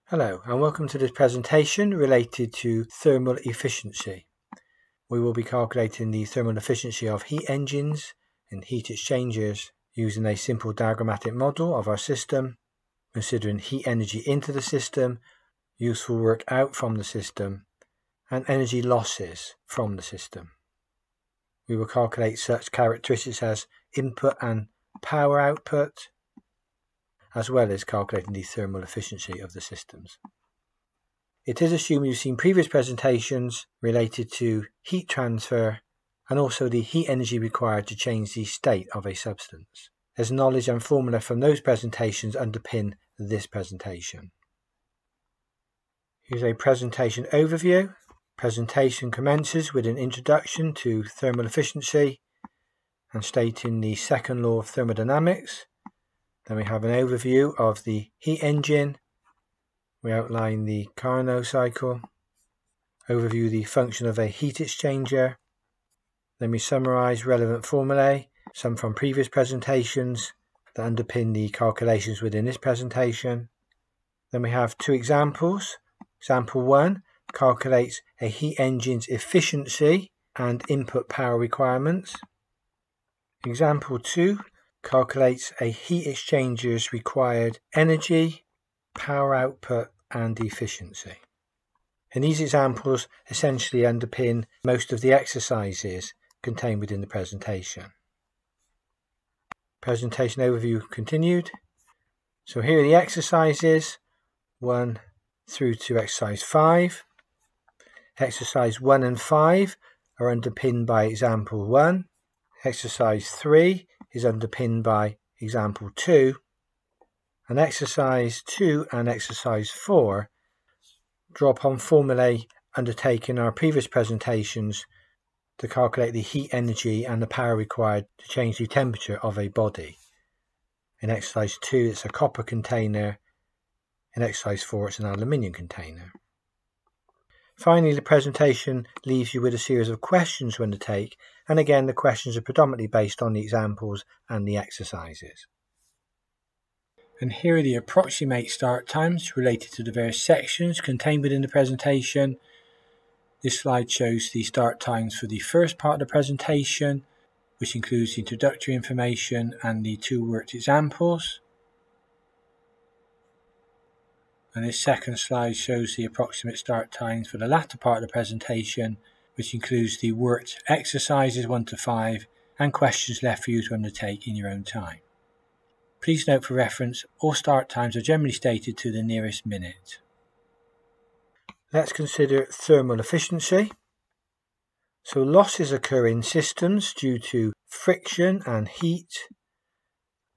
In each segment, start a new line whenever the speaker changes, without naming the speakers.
Hello and welcome to this presentation related to thermal efficiency. We will be calculating the thermal efficiency of heat engines and heat exchangers using a simple diagrammatic model of our system, considering heat energy into the system, useful work out from the system, and energy losses from the system. We will calculate such characteristics as input and power output, as well as calculating the thermal efficiency of the systems. It is assumed you've seen previous presentations related to heat transfer and also the heat energy required to change the state of a substance, as knowledge and formula from those presentations underpin this presentation. Here's a presentation overview. Presentation commences with an introduction to thermal efficiency and stating the second law of thermodynamics. Then we have an overview of the heat engine. We outline the Carnot cycle, overview the function of a heat exchanger. Then we summarize relevant formulae, some from previous presentations that underpin the calculations within this presentation. Then we have two examples. Example 1 calculates a heat engine's efficiency and input power requirements. Example 2 calculates a heat exchanger's required energy, power output, and efficiency. And these examples essentially underpin most of the exercises contained within the presentation. Presentation overview continued. So here are the exercises 1 through to exercise 5. Exercise 1 and 5 are underpinned by example 1. Exercise 3 is underpinned by example 2, and exercise 2 and exercise 4 draw upon formulae undertaken in our previous presentations to calculate the heat energy and the power required to change the temperature of a body. In exercise 2 it's a copper container, in exercise 4 it's an aluminium container. Finally, the presentation leaves you with a series of questions to undertake, and again the questions are predominantly based on the examples and the exercises. And here are the approximate start times related to the various sections contained within the presentation. This slide shows the start times for the first part of the presentation, which includes the introductory information and the two worked examples. And this second slide shows the approximate start times for the latter part of the presentation, which includes the worked exercises 1 to 5 and questions left for you to undertake in your own time. Please note for reference, all start times are generally stated to the nearest minute. Let's consider thermal efficiency. So losses occur in systems due to friction and heat.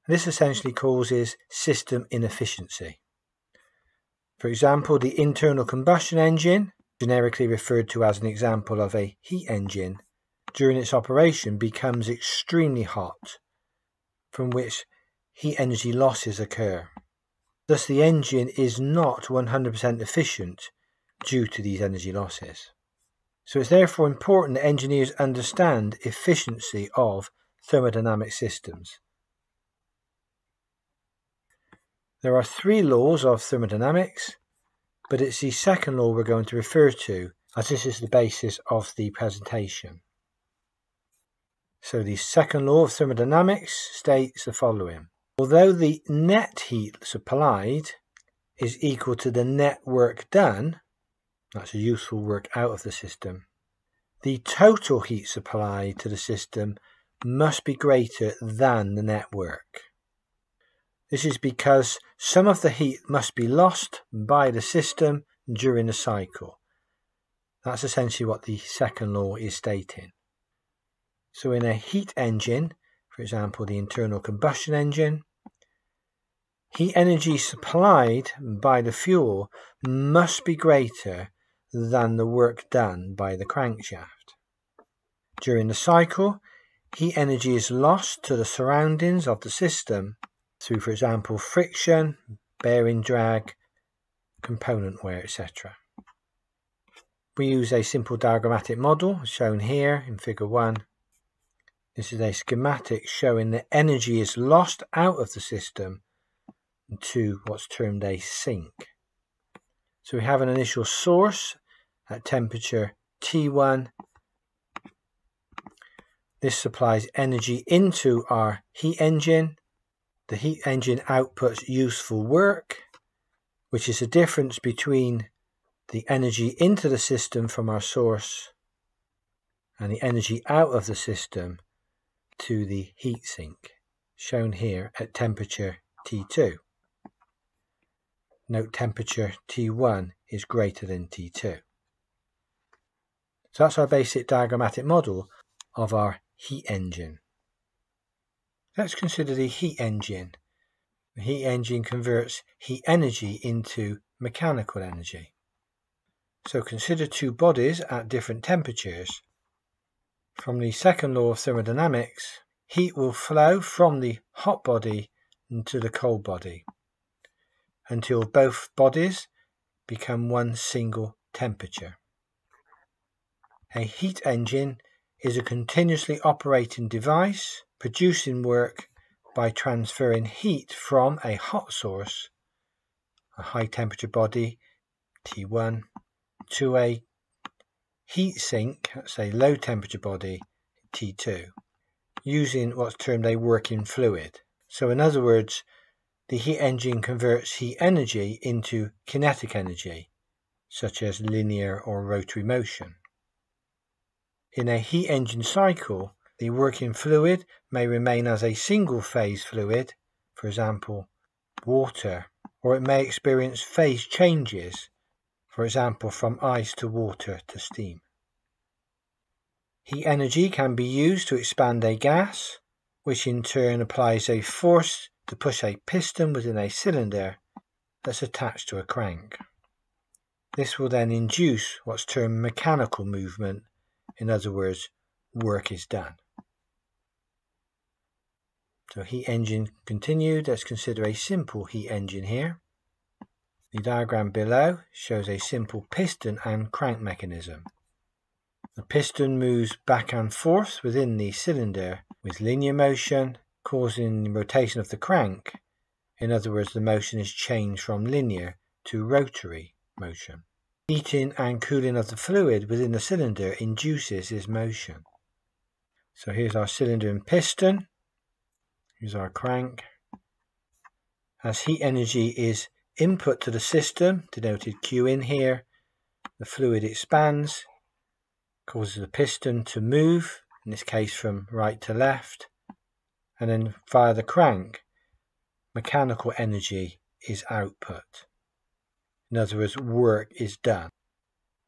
This essentially causes system inefficiency. For example, the internal combustion engine, generically referred to as an example of a heat engine, during its operation becomes extremely hot, from which heat energy losses occur. Thus the engine is not 100% efficient due to these energy losses. So it's therefore important that engineers understand efficiency of thermodynamic systems. There are 3 laws of thermodynamics, but it's the second law we're going to refer to, as this is the basis of the presentation. So the second law of thermodynamics states the following. Although the net heat supplied is equal to the net work done, that's a useful work out of the system, the total heat supplied to the system must be greater than the net work. This is because some of the heat must be lost by the system during the cycle. That's essentially what the second law is stating. So in a heat engine, for example the internal combustion engine, heat energy supplied by the fuel must be greater than the work done by the crankshaft. During the cycle, heat energy is lost to the surroundings of the system through, for example, friction, bearing drag, component wear, etc. We use a simple diagrammatic model shown here in figure 1. This is a schematic showing that energy is lost out of the system to what's termed a sink. So we have an initial source at temperature T1. This supplies energy into our heat engine. The heat engine outputs useful work, which is the difference between the energy into the system from our source and the energy out of the system to the heat sink, shown here at temperature T2. Note temperature T1 is greater than T2. So that's our basic diagrammatic model of our heat engine. Let's consider the heat engine. The heat engine converts heat energy into mechanical energy. So consider two bodies at different temperatures. From the second law of thermodynamics, heat will flow from the hot body into the cold body until both bodies become one single temperature. A heat engine is a continuously operating device producing work by transferring heat from a hot source, a high temperature body, T1, to a heat sink, that's a low temperature body, T2, using what's termed a working fluid. So in other words, the heat engine converts heat energy into kinetic energy, such as linear or rotary motion. In a heat engine cycle, the working fluid may remain as a single phase fluid, for example, water, or it may experience phase changes, for example, from ice to water to steam. Heat energy can be used to expand a gas, which in turn applies a force to push a piston within a cylinder that's attached to a crank. This will then induce what's termed mechanical movement. In other words, work is done. So heat engine continued. Let's consider a simple heat engine here. The diagram below shows a simple piston and crank mechanism. The piston moves back and forth within the cylinder with linear motion, causing the rotation of the crank. In other words, the motion is changed from linear to rotary motion. Heating and cooling of the fluid within the cylinder induces this motion. So here's our cylinder and piston. Here's our crank. As heat energy is input to the system, denoted Q in here, the fluid expands, causes the piston to move, in this case from right to left, and then via the crank, mechanical energy is output. In other words, work is done,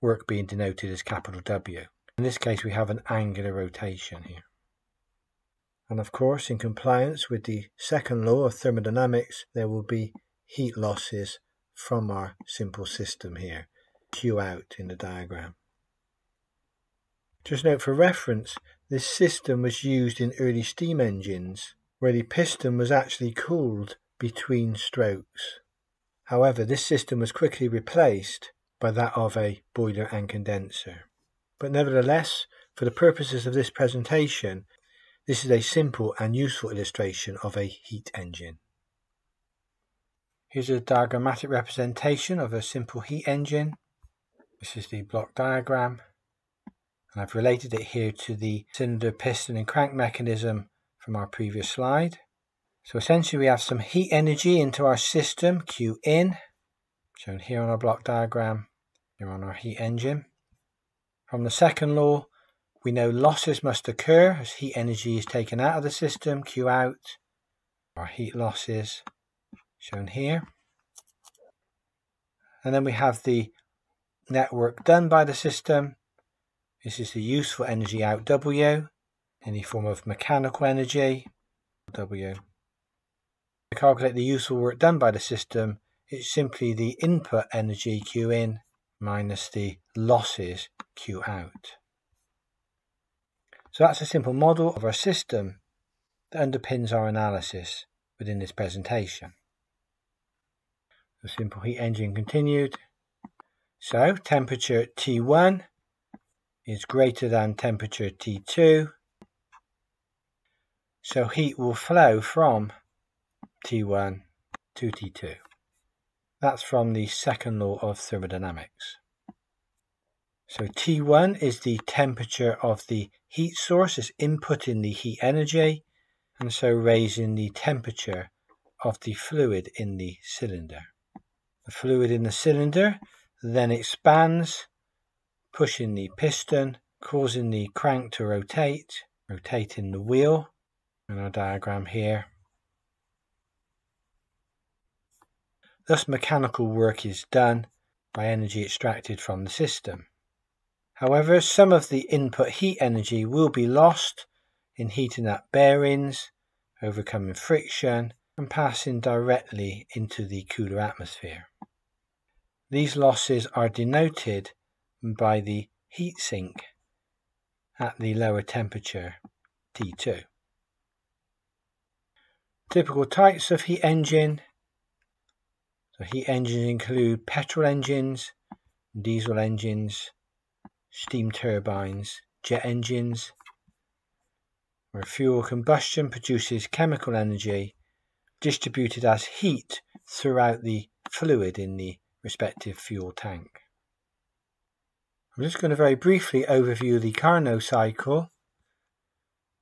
work being denoted as capital W. In this case, we have an angular rotation here. And of course, in compliance with the second law of thermodynamics, there will be heat losses from our simple system here, Q out in the diagram. Just note for reference, this system was used in early steam engines, where the piston was actually cooled between strokes. However, this system was quickly replaced by that of a boiler and condenser. But nevertheless, for the purposes of this presentation, this is a simple and useful illustration of a heat engine. Here's a diagrammatic representation of a simple heat engine. This is the block diagram, and I've related it here to the cylinder, piston and crank mechanism from our previous slide. So essentially we have some heat energy into our system, Q in, shown here on our block diagram, here on our heat engine. From the second law, we know losses must occur as heat energy is taken out of the system, Q out. Our heat losses shown here. And then we have the net work done by the system. This is the useful energy out, W, in the form of mechanical energy, W. To calculate the useful work done by the system, it's simply the input energy, Q in, minus the losses, Q out. So that's a simple model of our system that underpins our analysis within this presentation. The simple heat engine continued. So temperature T1 is greater than temperature T2. So heat will flow from T1 to T2. That's from the second law of thermodynamics. So T1 is the temperature of the heat source, is inputting the heat energy, and so raising the temperature of the fluid in the cylinder. The fluid in the cylinder then expands, pushing the piston, causing the crank to rotate, rotating the wheel in our diagram here. Thus mechanical work is done by energy extracted from the system. However, some of the input heat energy will be lost in heating up bearings, overcoming friction, and passing directly into the cooler atmosphere. These losses are denoted by the heat sink at the lower temperature T2. Typical types of heat engine. So heat engines include petrol engines, diesel engines, steam turbines, jet engines, where fuel combustion produces chemical energy distributed as heat throughout the fluid in the respective fuel tank. I'm just going to very briefly overview the Carnot cycle.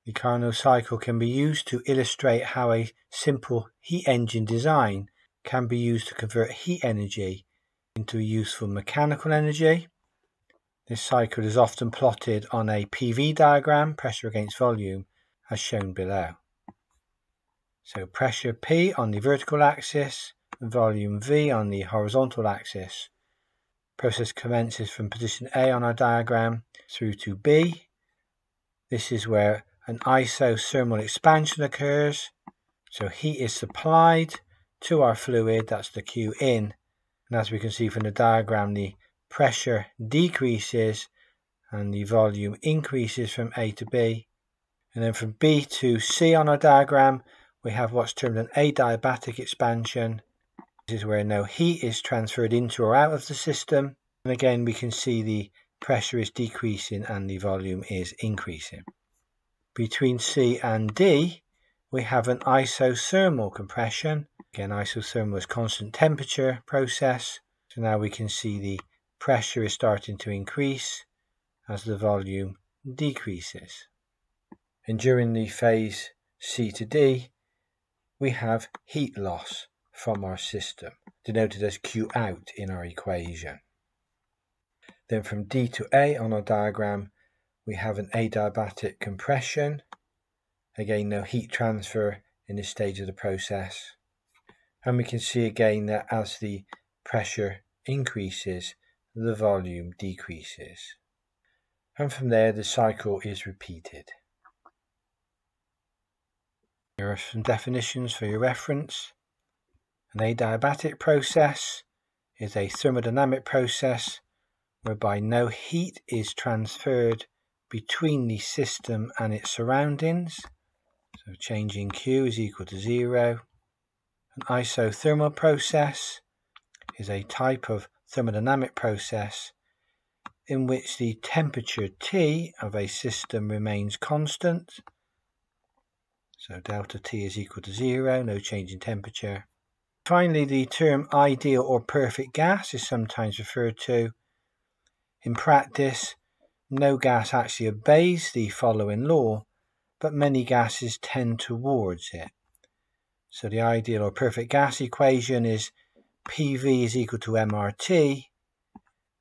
The Carnot cycle can be used to illustrate how a simple heat engine design can be used to convert heat energy into useful mechanical energy. This cycle is often plotted on a PV diagram, pressure against volume, as shown below. So pressure P on the vertical axis, volume V on the horizontal axis. Process commences from position A on our diagram through to B. This is where an isothermal expansion occurs. So heat is supplied to our fluid, that's the Q in. And as we can see from the diagram, the pressure decreases and the volume increases from A to B. And then from B to C on our diagram, we have what's termed an adiabatic expansion. This is where no heat is transferred into or out of the system. And again, we can see the pressure is decreasing and the volume is increasing. Between C and D, we have an isothermal compression. Again, isothermal is constant temperature process. So now we can see the pressure is starting to increase as the volume decreases. And during the phase C to D, we have heat loss from our system, denoted as Q out in our equation. Then from D to A on our diagram, we have an adiabatic compression. Again, no heat transfer in this stage of the process. And we can see again that as the pressure increases, the volume decreases. And from there, the cycle is repeated. Here are some definitions for your reference. An adiabatic process is a thermodynamic process whereby no heat is transferred between the system and its surroundings. So changing Q is equal to 0. An isothermal process is a type of thermodynamic process in which the temperature T of a system remains constant. So delta T is equal to 0, no change in temperature. Finally, the term ideal or perfect gas is sometimes referred to. In practice, no gas actually obeys the following law, but many gases tend towards it. So the ideal or perfect gas equation is PV is equal to mRT,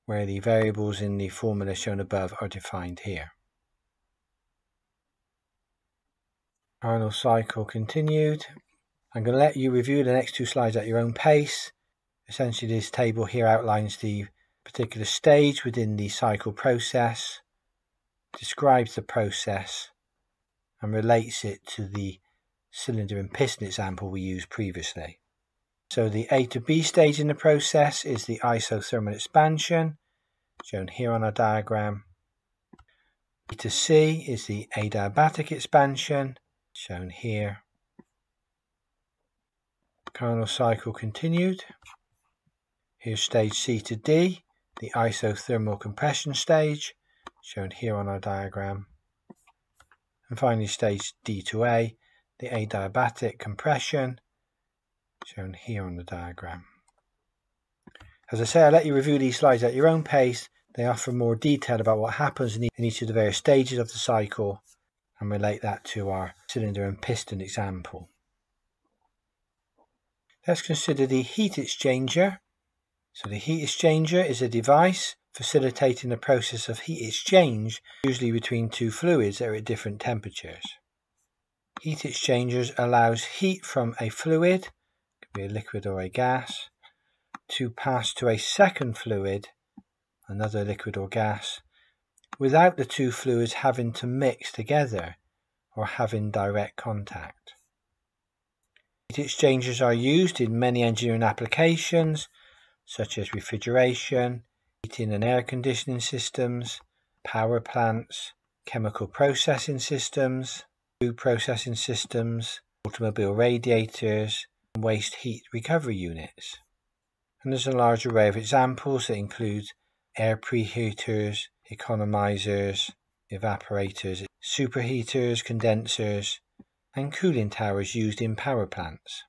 where the variables in the formula shown above are defined here. Carnot cycle continued. I'm going to let you review the next two slides at your own pace. Essentially, this table here outlines the particular stage within the cycle process, describes the process, and relates it to the cylinder and piston example we used previously. So the A to B stage in the process is the isothermal expansion, shown here on our diagram. B to C is the adiabatic expansion, shown here. Carnot cycle continued. Here's stage C to D, the isothermal compression stage, shown here on our diagram. And finally stage D to A, the adiabatic compression, shown here on the diagram. As I say, I'll let you review these slides at your own pace. They offer more detail about what happens in each of the various stages of the cycle and relate that to our cylinder and piston example. Let's consider the heat exchanger. So the heat exchanger is a device facilitating the process of heat exchange, usually between two fluids that are at different temperatures. Heat exchangers allows heat from a fluid, it could be a liquid or a gas, to pass to a second fluid, another liquid or gas, without the two fluids having to mix together or having direct contact. Heat exchangers are used in many engineering applications, such as refrigeration, heating and air conditioning systems, power plants, chemical processing systems, food processing systems, automobile radiators, and waste heat recovery units. And there's a large array of examples that include air preheaters, economizers, evaporators, superheaters, condensers, and cooling towers used in power plants.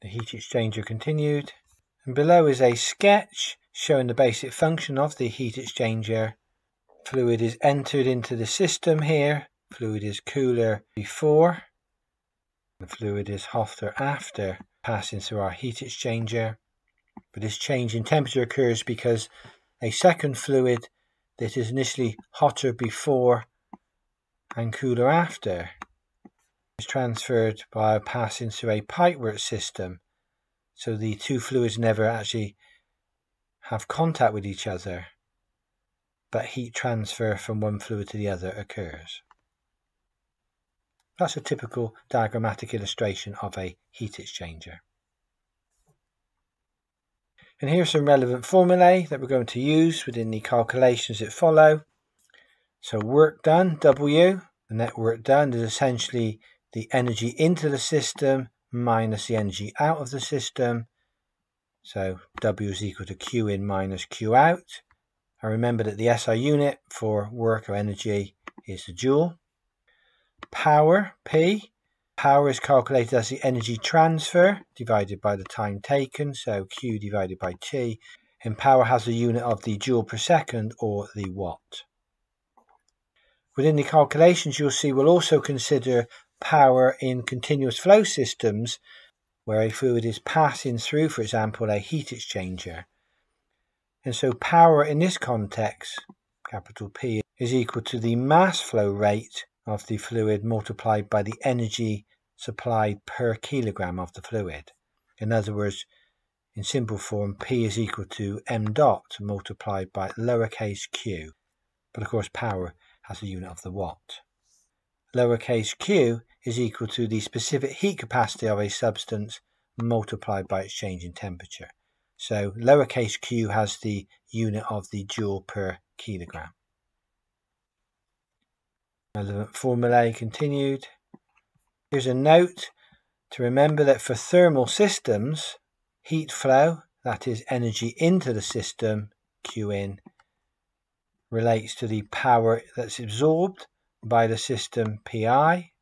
The heat exchanger continued, and below is a sketch showing the basic function of the heat exchanger. Fluid is entered into the system here. Fluid is cooler before, the fluid is hotter after passing through our heat exchanger. But this change in temperature occurs because a second fluid that is initially hotter before and cooler after is transferred by passing through a pipework system, so the two fluids never actually have contact with each other, but heat transfer from one fluid to the other occurs. That's a typical diagrammatic illustration of a heat exchanger. And here are some relevant formulae that we're going to use within the calculations that follow. So work done, W, the net work done is essentially the energy into the system minus the energy out of the system. So W is equal to Q in minus Q out. And remember that the SI unit for work or energy is the joule. Power, P. Power is calculated as the energy transfer divided by the time taken, so Q divided by T. And power has the unit of the joule per second, or the watt. Within the calculations, you'll see we'll also consider power in continuous flow systems where a fluid is passing through, for example, a heat exchanger. And so power in this context, capital P, is equal to the mass flow rate of the fluid multiplied by the energy supplied per kilogram of the fluid. In other words, in simple form, P is equal to m dot multiplied by lowercase q. But of course, power has a unit of the watt. Lowercase q is equal to the specific heat capacity of a substance multiplied by its change in temperature. So lowercase q has the unit of the joule per kilogram. Relevant formulae continued. Here's a note to remember that for thermal systems, heat flow, that is energy into the system, Q in, relates to the power that's absorbed by the system, Pi,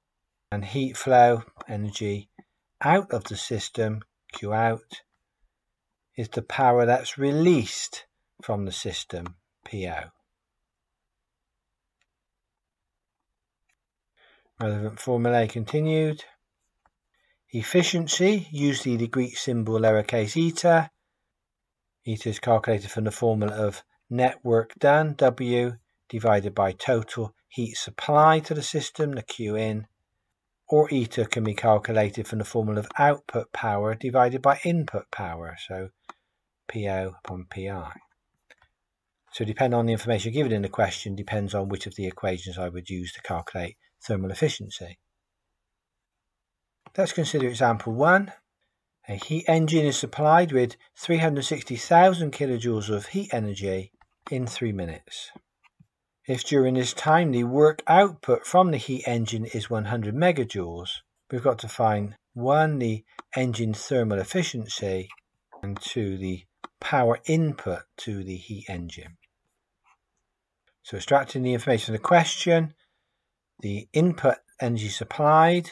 and heat flow, energy out of the system, Q out, is the power that's released from the system, PO. Relevant formulae continued. Efficiency, usually the Greek symbol lowercase eta. Eta is calculated from the formula of net work done, W, divided by total heat supplied to the system, the Q in. Or eta can be calculated from the formula of output power divided by input power, so PO upon PI. So depending on the information given in the question, depends on which of the equations I would use to calculate thermal efficiency. Let's consider example 1. A heat engine is supplied with 360,000 kilojoules of heat energy in 3 minutes. If during this time the work output from the heat engine is 100 megajoules, we've got to find 1, the engine thermal efficiency, and 2, the power input to the heat engine. So extracting the information from the question, the input energy supplied,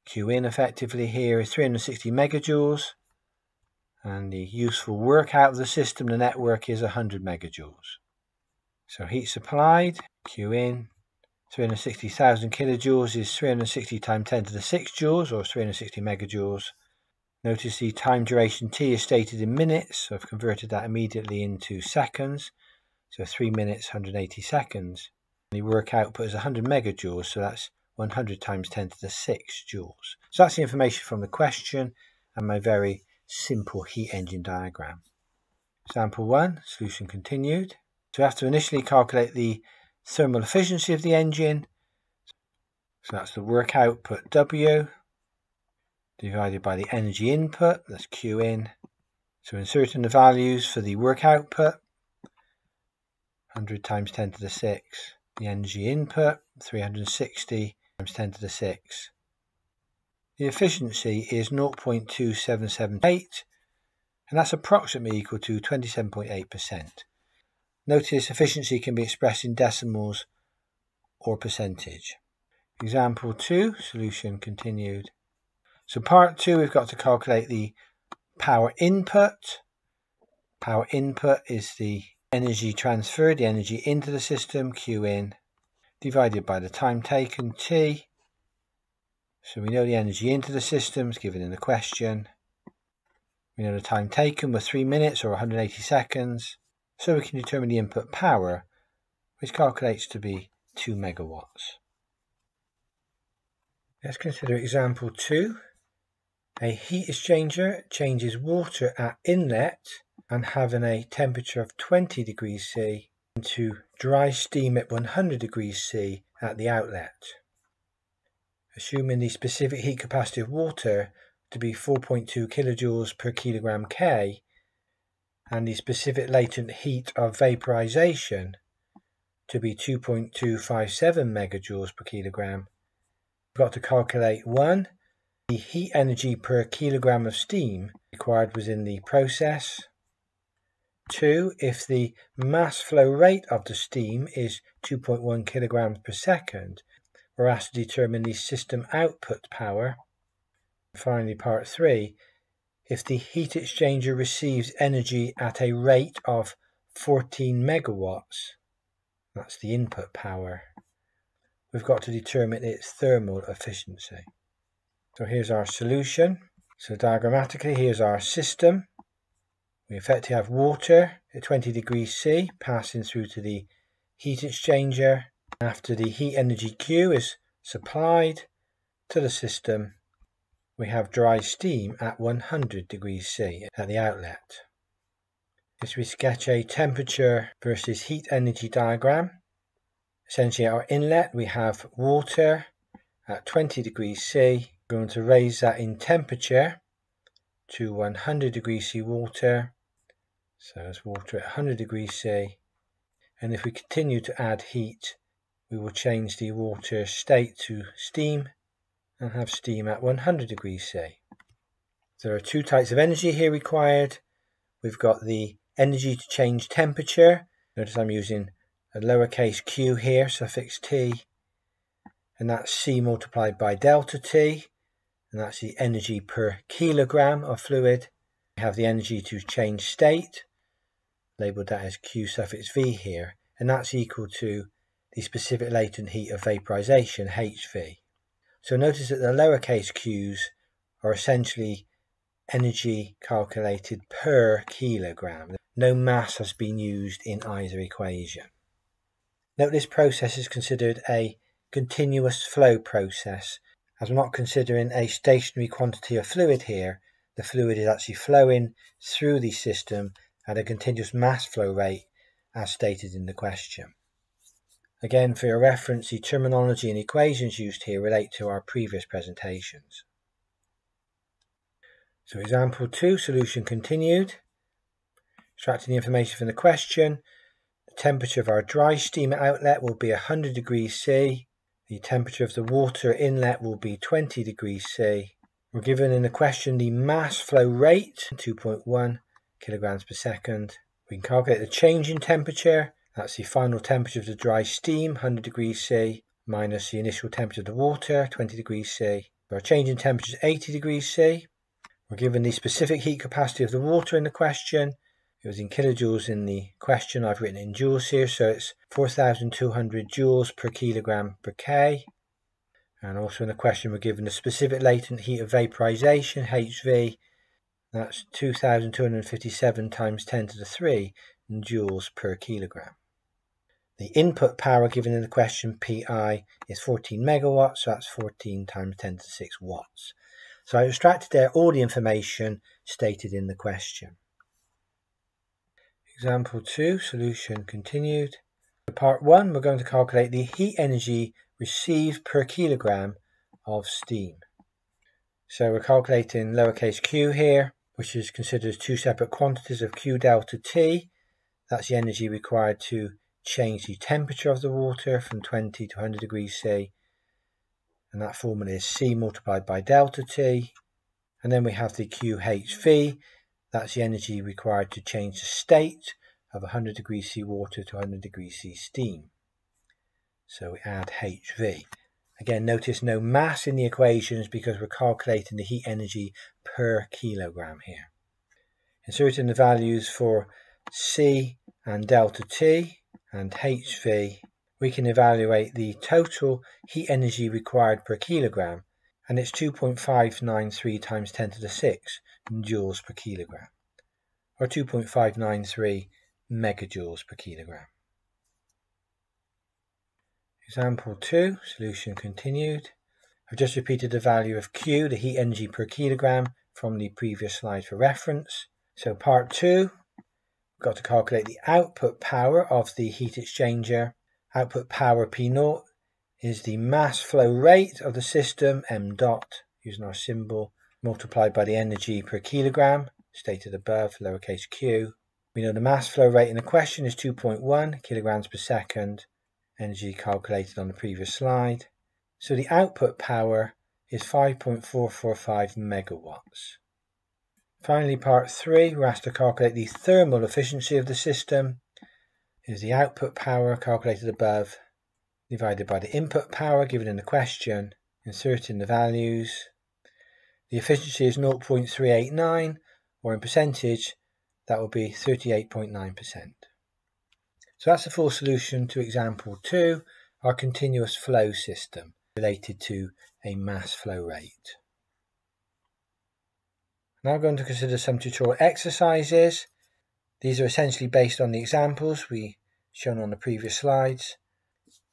Q in effectively here is 360 megajoules, And the useful work out of the system, the network, is 100 megajoules. So heat supplied, Q in, 360,000 kilojoules is 360 times 10 to the 6 joules, or 360 megajoules. Notice the time duration T is stated in minutes, so I've converted that immediately into seconds. So 3 minutes, 180 seconds. And the work output is 100 megajoules, so that's 100 times 10 to the 6 joules. So that's the information from the question and my very simple heat engine diagram. Example 1, solution continued. So we have to initially calculate the thermal efficiency of the engine. So that's the work output W divided by the energy input, that's Q in. So inserting the values for the work output, 100 times 10 to the 6. The energy input, 360 times 10 to the 6. The efficiency is 0.2778, and that's approximately equal to 27.8%. Notice efficiency can be expressed in decimals or percentage. Example 2, solution continued. So part 2, we've got to calculate the power input. Power input is the energy transferred, the energy into the system, Q in, divided by the time taken, T. So we know the energy into the system is given in the question. We know the time taken was 3 minutes or 180 seconds. So we can determine the input power, which calculates to be 2 megawatts. Let's consider example 2. A heat exchanger changes water at inlet and having a temperature of 20 degrees C into dry steam at 100 degrees C at the outlet. Assuming the specific heat capacity of water to be 4.2 kilojoules per kilogram K and the specific latent heat of vaporization to be 2.257 megajoules per kilogram, we've got to calculate 1. The heat energy per kilogram of steam required within the process. 2. If the mass flow rate of the steam is 2.1 kilograms per second, we're asked to determine the system output power. Finally, part 3. If the heat exchanger receives energy at a rate of 14 megawatts, that's the input power, we've got to determine its thermal efficiency. So here's our solution. So diagrammatically, here's our system. We effectively have water at 20 degrees C passing through to the heat exchanger. After the heat energy Q is supplied to the system, we have dry steam at 100 degrees C at the outlet. As we sketch a temperature versus heat energy diagram, essentially at our inlet we have water at 20 degrees C. We're going to raise that in temperature to 100 degrees C water. So it's water at 100 degrees C. And if we continue to add heat, we will change the water state to steam and have steam at 100 degrees C. There are 2 types of energy here required. We've got the energy to change temperature. Notice I'm using a lowercase q here, suffix T. And that's C multiplied by delta T. And that's the energy per kilogram of fluid. We have the energy to change state, labelled that as Q suffix V here, and that's equal to the specific latent heat of vaporization, HV. So notice that the lowercase q's are essentially energy calculated per kilogram. No mass has been used in either equation. Note this process is considered a continuous flow process, as we're not considering a stationary quantity of fluid here. The fluid is actually flowing through the system at a continuous mass flow rate as stated in the question. Again, for your reference, the terminology and equations used here relate to our previous presentations. So example 2, solution continued. Extracting the information from the question, the temperature of our dry steam outlet will be 100 degrees C. The temperature of the water inlet will be 20 degrees C. We're given in the question the mass flow rate, 2.1 kilograms per second. We can calculate the change in temperature. That's the final temperature of the dry steam, 100 degrees C, minus the initial temperature of the water, 20 degrees C. Our change in temperature is 80 degrees C. We're given the specific heat capacity of the water in the question. It was in kilojoules in the question. I've written it in joules here, so it's 4,200 joules per kilogram per K. And also in the question we're given the specific latent heat of vaporization, HV. That's 2,257 times 10 to the 3 joules per kilogram. The input power given in the question, PI, is 14 megawatts, so that's 14 times 10 to the 6 watts. So I extracted there all the information stated in the question. Example 2, solution continued. For part 1, we're going to calculate the heat energy received per kilogram of steam. So we're calculating lowercase q here, which is considered as two separate quantities of Q delta T. That's the energy required to change the temperature of the water from 20 to 100 degrees C. And that formula is C multiplied by delta T. And then we have the QHV. That's the energy required to change the state of 100 degrees C water to 100 degrees C steam. So we add HV. Again, notice no mass in the equations because we're calculating the heat energy per kilogram here. Inserting the values for C and delta T and HV, we can evaluate the total heat energy required per kilogram, and it's 2.593 times 10 to the 6 joules per kilogram, or 2.593 megajoules per kilogram. Example 2, solution continued. I've just repeated the value of Q, the heat energy per kilogram, from the previous slide for reference. So part 2, we've got to calculate the output power of the heat exchanger. Output power P0 is the mass flow rate of the system, m dot, using our symbol, multiplied by the energy per kilogram, stated above, lowercase q. We know the mass flow rate in the question is 2.1 kilograms per second, energy calculated on the previous slide. So the output power is 5.445 megawatts. Finally, part 3, we're asked to calculate the thermal efficiency of the system. Is the output power calculated above divided by the input power given in the question, inserting the values. The efficiency is 0.389, or in percentage, that will be 38.9%. So that's the full solution to example 2, our continuous flow system related to a mass flow rate. Now we're going to consider some tutorial exercises. These are essentially based on the examples we shown on the previous slides.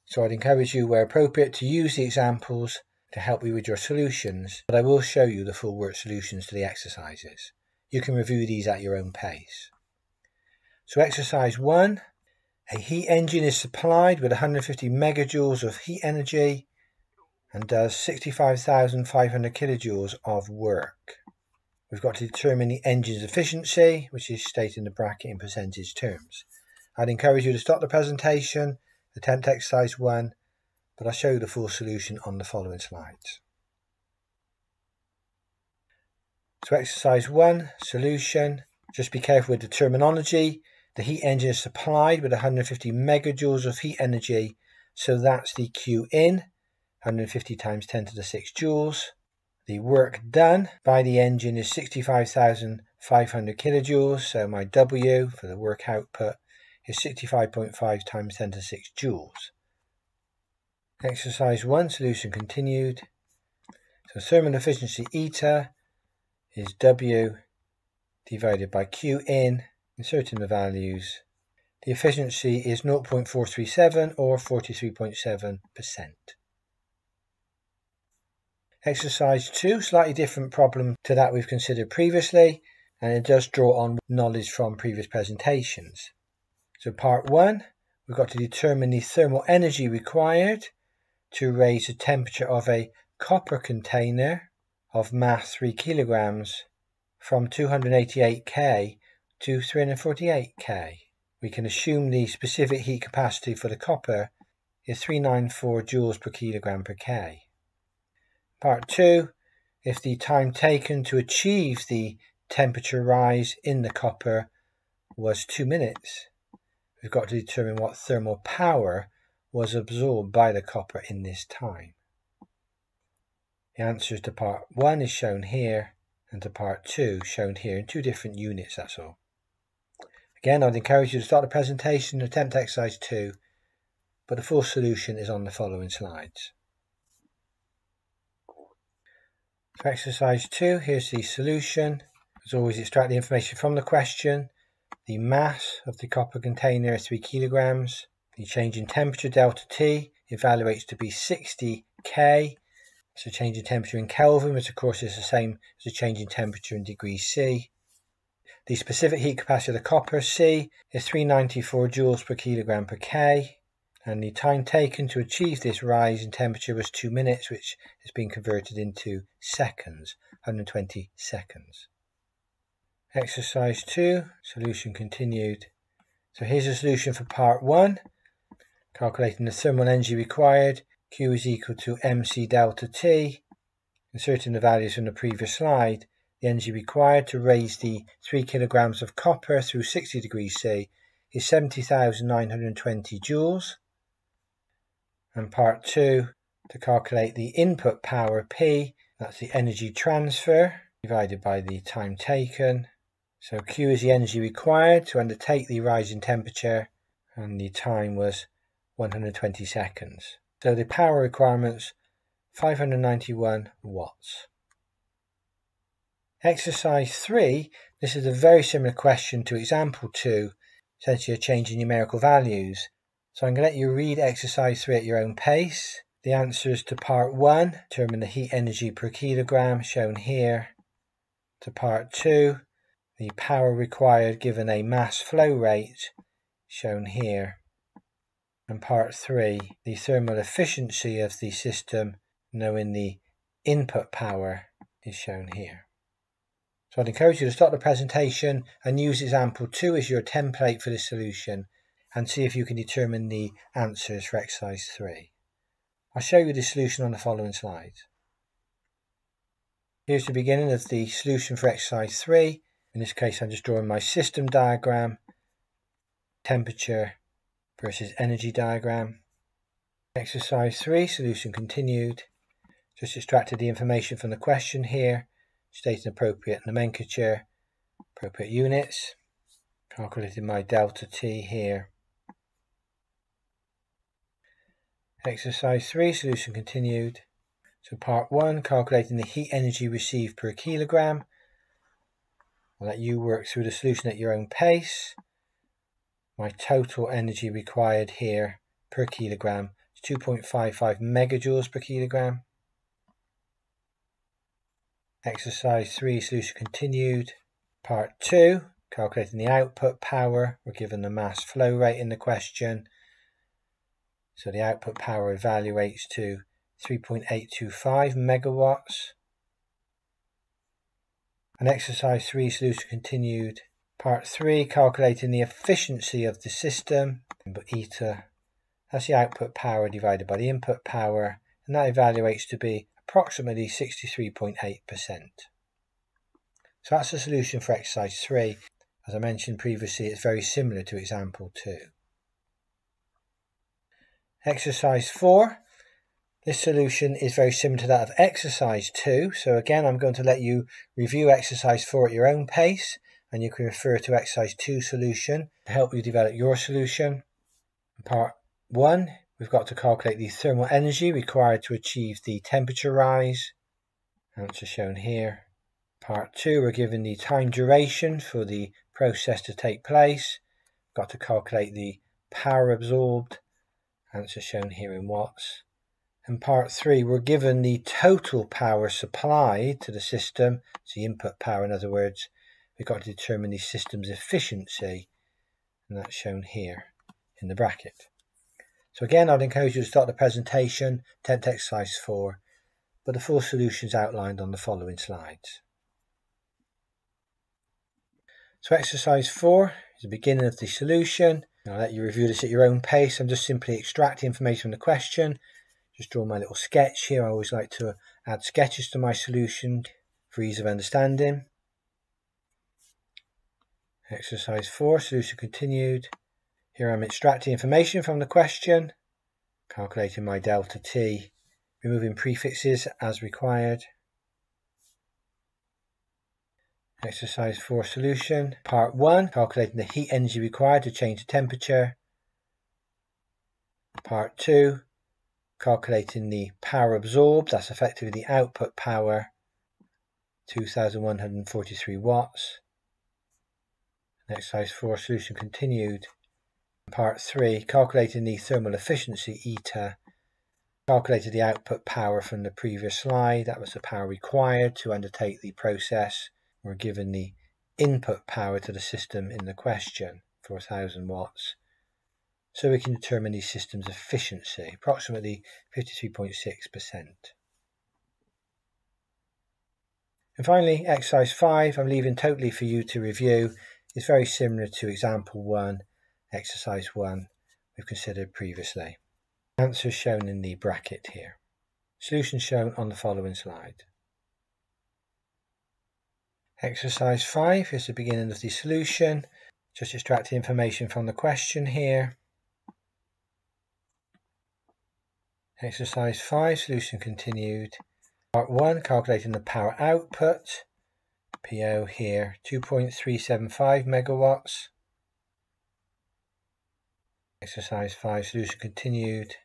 So I'd encourage you, where appropriate, to use the examples to help you with your solutions, but I will show you the full work solutions to the exercises. You can review these at your own pace. So exercise 1, a heat engine is supplied with 150 megajoules of heat energy and does 65,500 kilojoules of work. We've got to determine the engine's efficiency, which is stated in the bracket in percentage terms. I'd encourage you to stop the presentation, attempt exercise 1, but I'll show you the full solution on the following slides. So exercise 1, solution. Just be careful with the terminology. The heat engine is supplied with 150 megajoules of heat energy, so that's the Q in, 150 times 10 to the 6 joules. The work done by the engine is 65,500 kilojoules, so my W for the work output is 65.5 times 10 to 6 joules. Exercise 1, solution continued. So thermal efficiency eta is W divided by Q in, inserting the values. The efficiency is 0.437 or 43.7%. Exercise 2, slightly different problem to that we've considered previously, and it does draw on knowledge from previous presentations. So part 1, we've got to determine the thermal energy required to raise the temperature of a copper container of mass 3 kilograms from 288 K to 348 K. We can assume the specific heat capacity for the copper is 394 joules per kilogram per K. Part 2, if the time taken to achieve the temperature rise in the copper was 2 minutes, we've got to determine what thermal power was absorbed by the copper in this time. The answers to part 1 is shown here, and to part 2, shown here in 2 different units, that's all. Again, I'd encourage you to start the presentation, attempt exercise 2, but the full solution is on the following slides. For exercise 2, here's the solution. As always, extract the information from the question. The mass of the copper container is 3 kilograms. The change in temperature, delta T, evaluates to be 60 K. So change in temperature in Kelvin, which of course is the same as the change in temperature in degrees C. The specific heat capacity of the copper, C, is 394 joules per kilogram per K. And the time taken to achieve this rise in temperature was 2 minutes, which has been converted into seconds, 120 seconds. Exercise 2, solution continued. So here's a solution for part 1. Calculating the thermal energy required, Q is equal to mc delta T. Inserting the values from the previous slide, the energy required to raise the 3 kilograms of copper through 60 degrees C is 70,920 joules. And part 2, to calculate the input power P, that's the energy transfer, divided by the time taken. So Q is the energy required to undertake the rise in temperature, and the time was 120 seconds. So the power requirements, 591 watts. Exercise 3, this is a very similar question to example 2, essentially a change in numerical values. So I'm going to let you read exercise 3 at your own pace. The answers to part 1, determine the heat energy per kilogram, shown here. To part 2, the power required given a mass flow rate, shown here. And part 3, the thermal efficiency of the system, knowing the input power, is shown here. So I'd encourage you to stop the presentation and use example 2 as your template for the solution, and see if you can determine the answers for exercise 3. I'll show you the solution on the following slides. Here's the beginning of the solution for exercise 3. In this case, I'm just drawing my system diagram, temperature versus energy diagram. Exercise 3, solution continued. Just extracted the information from the question here, stating appropriate nomenclature, appropriate units. Calculated my delta T here. Exercise 3, solution continued. So part 1, calculating the heat energy received per kilogram. I'll let you work through the solution at your own pace. My total energy required here per kilogram is 2.55 megajoules per kilogram. Exercise 3, solution continued. Part 2, calculating the output power. We're given the mass flow rate in the question. So the output power evaluates to 3.825 megawatts. And exercise 3, solution continued. Part 3, calculating the efficiency of the system. But eta, that's the output power divided by the input power, and that evaluates to be approximately 63.8%. So that's the solution for exercise 3. As I mentioned previously, it's very similar to example 2. Exercise 4. This solution is very similar to that of exercise 2. So again, I'm going to let you review exercise 4 at your own pace, and you can refer to exercise 2 solution to help you develop your solution. Part 1, we've got to calculate the thermal energy required to achieve the temperature rise. Answer shown here. Part 2, we're given the time duration for the process to take place. We've got to calculate the power absorbed. Answer shown here in watts. And part 3, we're given the total power supplied to the system, so the input power in other words. We've got to determine the system's efficiency, and that's shown here in the bracket. So again, I'd encourage you to start the presentation, attempt exercise 4, but the full solution is outlined on the following slides. So exercise 4 is the beginning of the solution. I'll let you review this at your own pace. I'm just simply extracting information from the question. Just draw my little sketch here. I always like to add sketches to my solution for ease of understanding. Exercise 4, solution continued. Here I'm extracting information from the question, calculating my delta T, removing prefixes as required. Exercise 4 solution. Part 1, calculating the heat energy required to change the temperature. Part 2, calculating the power absorbed, that's effectively the output power, 2143 watts. Exercise 4 solution continued. Part 3, calculating the thermal efficiency, eta. Calculated the output power from the previous slide, that was the power required to undertake the process. We're given the input power to the system in the question, 4000 watts. So we can determine the system's efficiency, approximately 53.6%. And finally, exercise 5, I'm leaving totally for you to review. It's very similar to example 1, exercise 1 we've considered previously. Answers shown in the bracket here. Solutions shown on the following slide. Exercise 5 is the beginning of the solution. Just extracting information from the question here. Exercise 5, solution continued. Part 1, calculating the power output. PO here, 2.375 megawatts. Exercise 5, solution continued.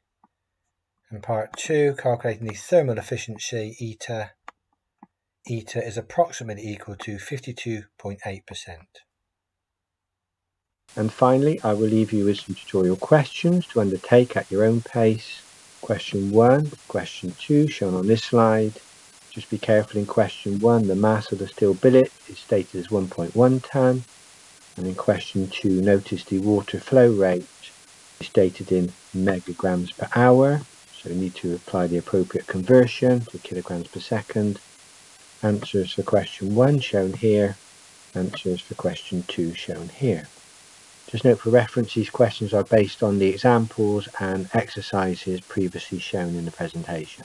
And part 2, calculating the thermal efficiency, eta. Eta is approximately equal to 52.8%. And finally, I will leave you with some tutorial questions to undertake at your own pace. Question 1, question 2 shown on this slide. Just be careful in question 1, the mass of the steel billet is stated as 1.1 ton. And in question 2, notice the water flow rate is stated in megagrams per hour. So you need to apply the appropriate conversion to kilograms per second. Answers for question 1 shown here. Answers for question 2 shown here. Just note for reference, these questions are based on the examples and exercises previously shown in the presentation.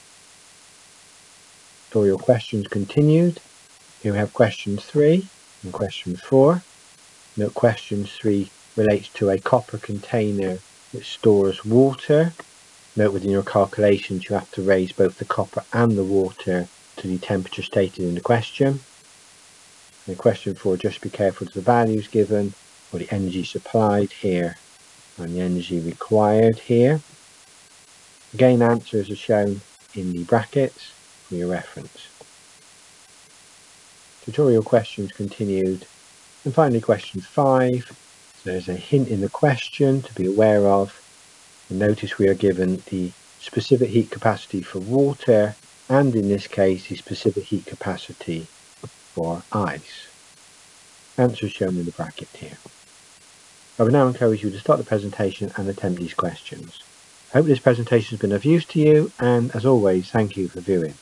Tutorial questions continued. Here we have question 3 and question 4. Note question 3 relates to a copper container that stores water. Note within your calculations you have to raise both the copper and the water to the temperature stated in the question. In question 4, just be careful to the values given, or the energy supplied here and the energy required here. Again, answers are shown in the brackets for your reference. Tutorial questions continued. And finally, question 5. So there's a hint in the question to be aware of. And notice we are given the specific heat capacity for water, and in this case the specific heat capacity for ice. Answers shown in the bracket here. I will now encourage you to start the presentation and attempt these questions. I hope this presentation has been of use to you, and as always, thank you for viewing.